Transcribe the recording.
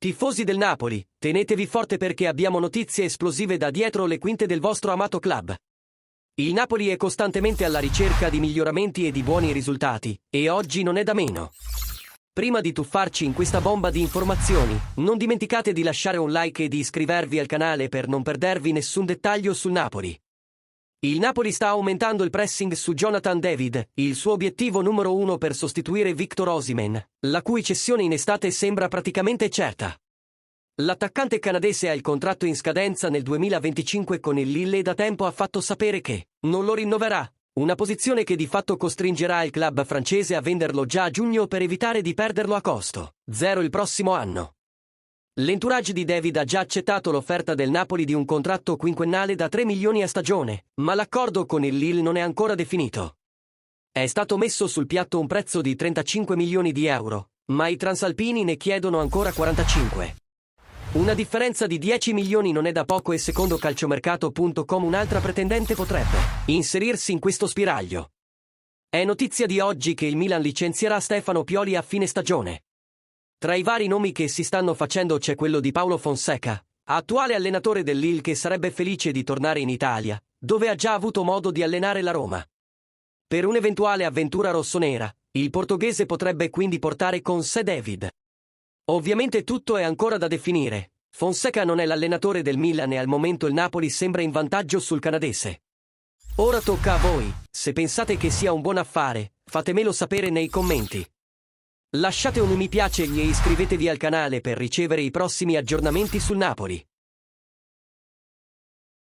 Tifosi del Napoli, tenetevi forte perché abbiamo notizie esplosive da dietro le quinte del vostro amato club. Il Napoli è costantemente alla ricerca di miglioramenti e di buoni risultati, e oggi non è da meno. Prima di tuffarci in questa bomba di informazioni, non dimenticate di lasciare un like e di iscrivervi al canale per non perdervi nessun dettaglio sul Napoli. Il Napoli sta aumentando il pressing su Jonathan David, il suo obiettivo numero 1 per sostituire Victor Osimhen, la cui cessione in estate sembra praticamente certa. L'attaccante canadese ha il contratto in scadenza nel 2025 con il Lille e da tempo ha fatto sapere che non lo rinnoverà, una posizione che di fatto costringerà il club francese a venderlo già a giugno per evitare di perderlo a costo zero il prossimo anno. L'entourage di David ha già accettato l'offerta del Napoli di un contratto quinquennale da 3 milioni a stagione, ma l'accordo con il Lille non è ancora definito. È stato messo sul piatto un prezzo di 35 milioni di euro, ma i transalpini ne chiedono ancora 45. Una differenza di 10 milioni non è da poco e secondo calciomercato.com un'altra pretendente potrebbe inserirsi in questo spiraglio. È notizia di oggi che il Milan licenzierà Stefano Pioli a fine stagione. Tra i vari nomi che si stanno facendo c'è quello di Paulo Fonseca, attuale allenatore del Lille che sarebbe felice di tornare in Italia, dove ha già avuto modo di allenare la Roma. Per un'eventuale avventura rossonera, il portoghese potrebbe quindi portare con sé David. Ovviamente tutto è ancora da definire. Fonseca non è l'allenatore del Milan e al momento il Napoli sembra in vantaggio sul canadese. Ora tocca a voi, se pensate che sia un buon affare, fatemelo sapere nei commenti. Lasciate un mi piace e iscrivetevi al canale per ricevere i prossimi aggiornamenti sul Napoli.